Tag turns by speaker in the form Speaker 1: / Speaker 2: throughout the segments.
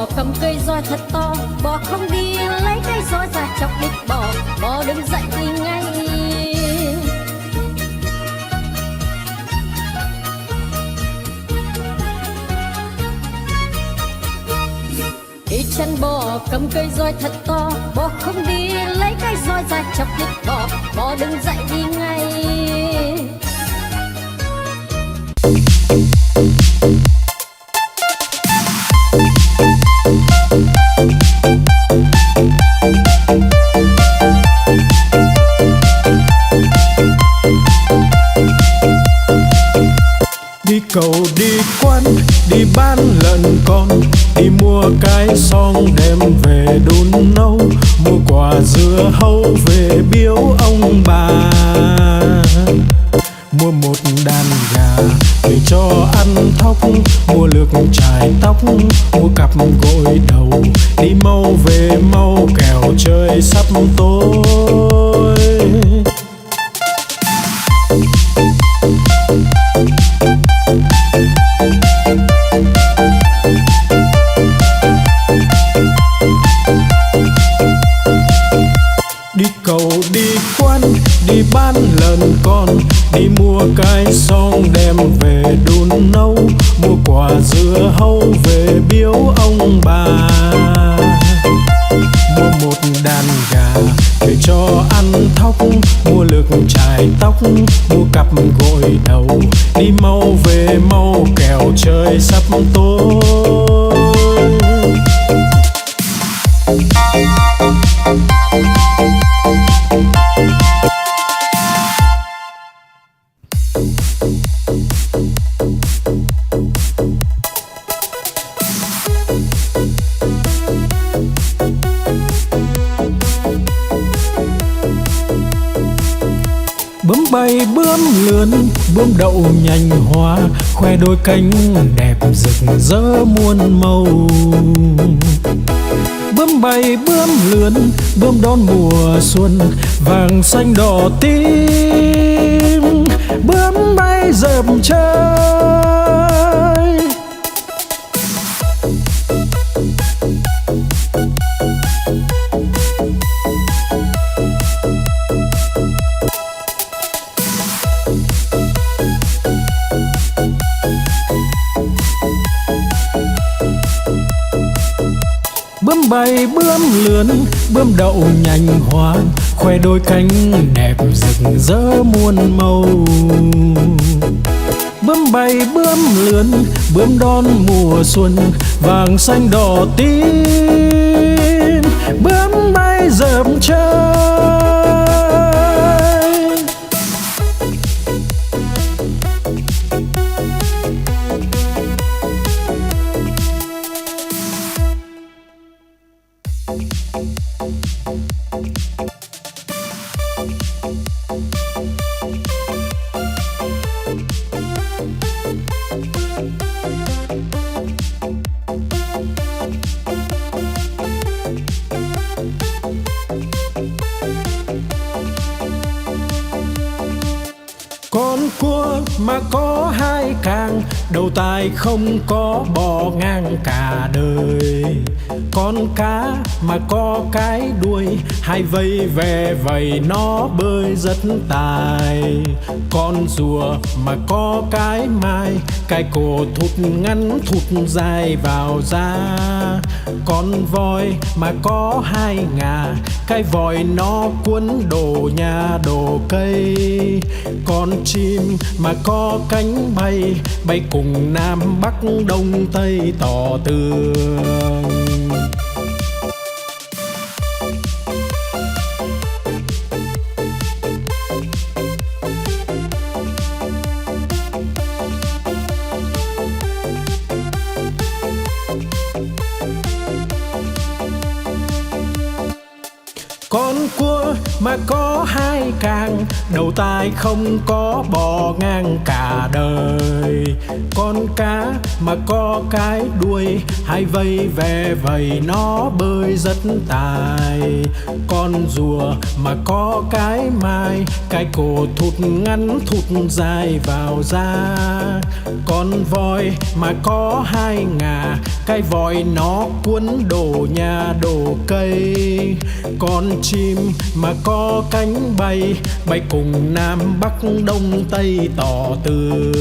Speaker 1: bò cầm cây roi thật to, bò không đi lấy cây roi ra chọc đít bò, bò đứng dậy đi ngay. Đi chân bò cầm cây roi thật to, bò không đi lấy cây roi ra chọc đít bò, bò đứng dậy đi ngay.
Speaker 2: Đi cầu đi quán, đi bán lợn con, đi mua cái xong đem về đun nấu, mua quả dưa hấu về biếu ông bà, mua một đàn gà về cho ăn thóc, mua lược chải tóc, mua cặp gội đầu, đi mau về mau kẻo trời sắp tối. Đi cầu đi quán, đi bán lợn con, đi mua cái xong đem về đun nấu, mua quả dưa hấu về biếu ông bà, mua một đàn gà về cho ăn thóc, mua lược chải tóc, mua cặp gội đầu, đi mau về mau kẻo trời sắp tối. Bướm bay bướm lượn, bướm đậu nhành hoa, khoe đôi cánh đẹp rực rỡ muôn màu. Bướm bay bướm lượn, bướm đón mùa xuân, vàng xanh đỏ tím, bướm bay dợp trời. Bướm bay bướm lượn, bướm đậu nhành hoa, khoe đôi cánh đẹp rực rỡ muôn màu. Bướm bay bướm lượn, bướm đón mùa xuân, vàng xanh đỏ tím, bướm bay dợp trời. Con cua mà có hai càng, đầu tai không có bò ngang cả đời. Con cá mà có cái đuôi, hai vây ve vầy nó bơi rất tài. Con rùa mà có cái mai, cái cổ thụt ngắn thụt dài vào da. Con voi mà có hai ngà, cái vòi nó cuốn đồ nhà đồ cây. Con chim mà có cánh bay, bay cùng Nam Bắc Đông Tây tỏ tường. Con cua cua mà có hai càng, đầu tai không có bò ngang cả đời. Con cá mà có cái đuôi, hai vây ve vầy nó bơi rất tài. Con rùa mà có cái mai, cái cổ thụt ngắn thụt dài vào da. Con voi mà có hai ngà, cái vòi nó cuốn đổ nhà đổ cây. Con chim mà có cánh bay, bay cùng Nam Bắc Đông Tây tỏ tường.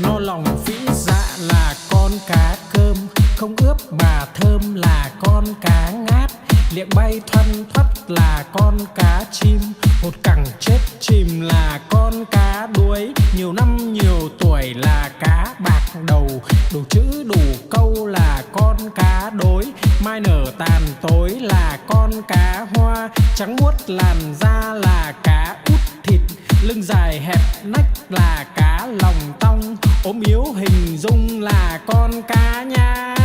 Speaker 2: No lòng phĩ dạ là con cá cơm, không ướp mà thơm là con cá ngát. Liệng bay thoăn thoắt là con cá chim, hột cẳng chết chìm là con cá đuối. Nhiều năm nhiều tuổi là cá bạc đầu, đủ chữ đủ câu là con cá đối. Mai nở tàn tối là con cá hoa, trắng muốt làn da là cá út thịt. Lưng dài hẹp nách là cá lòng tong, ốm yếu hình dung là con cá nhái.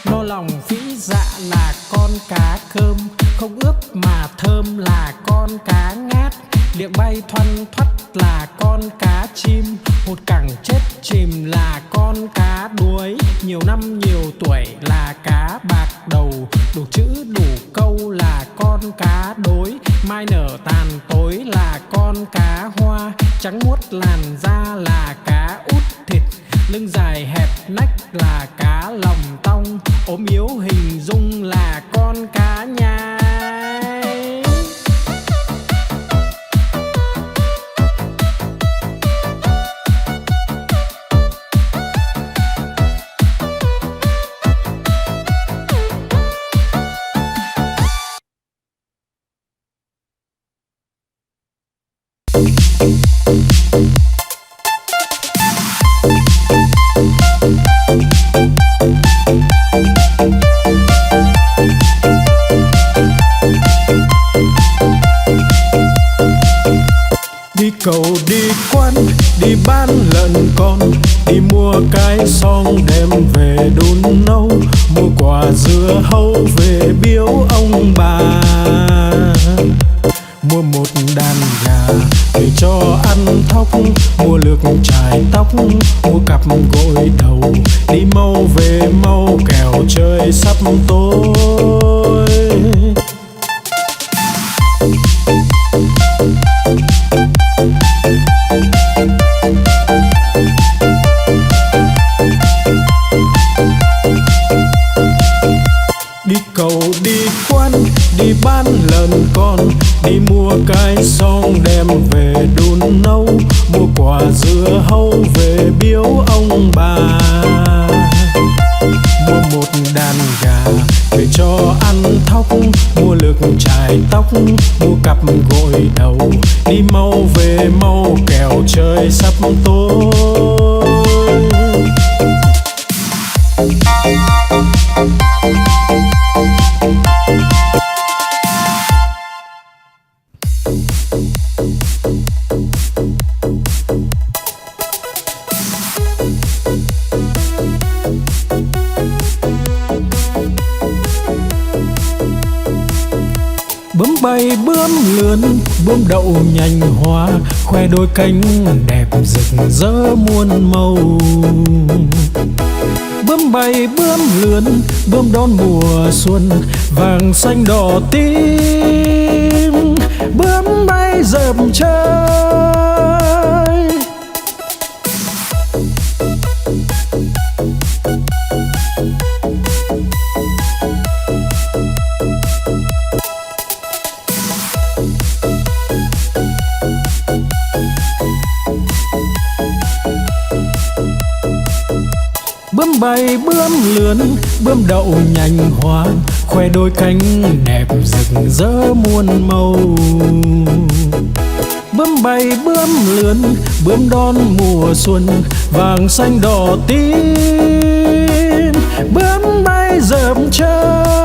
Speaker 2: No lòng phĩ dạ là con cá cơm, không ướp mà thơm là con cá ngát. Liệng bay thoăn thoắt là con cá chim, hột cẳng chết chìm là con cá đuối. Nhiều năm nhiều tuổi là cá bạc đầu, đủ chữ đủ câu là con cá đối. Mai nở tàn tối là con cá hoa, trắng muốt làn da là cá út thịt. Lưng dài hẹp nách là cá lòng tong, ốm yếu hình dung là con cá nhái. Đi cầu đi quán, đi bán lợn con, đi mua cái xong đem về đun nấu. Mua quả dưa hấu về biếu ông bà, mua một đàn gà để cho ăn thóc, mua lược chải tóc, mua cặp gội đầu. Đi mau về mau kẻo trời sắp tối. Đi cầu đi quán, đi bán lợn con, đi mua cái xong đem về đun nấu. Mua quả dưa hấu về biếu ông bà, mua một đàn gà về cho ăn thóc, mua lược chải tóc, mua cặp gội đầu. Đi mau về mau kẻo trời sắp tối. Bướm bay bướm lượn, bướm đậu nhành hoa, khoe đôi cánh đẹp rực rỡ muôn màu. Bướm bay bướm lượn, bướm đón mùa xuân, vàng xanh đỏ tím. Bướm bay dợp trời, Bướm bay bướm lượn, bướm đậu nhành hoa, khoe đôi cánh đẹp rực rỡ muôn màu. Bướm bay bướm lượn, bướm đón mùa xuân vàng xanh đỏ tím. Bướm bay rợp trời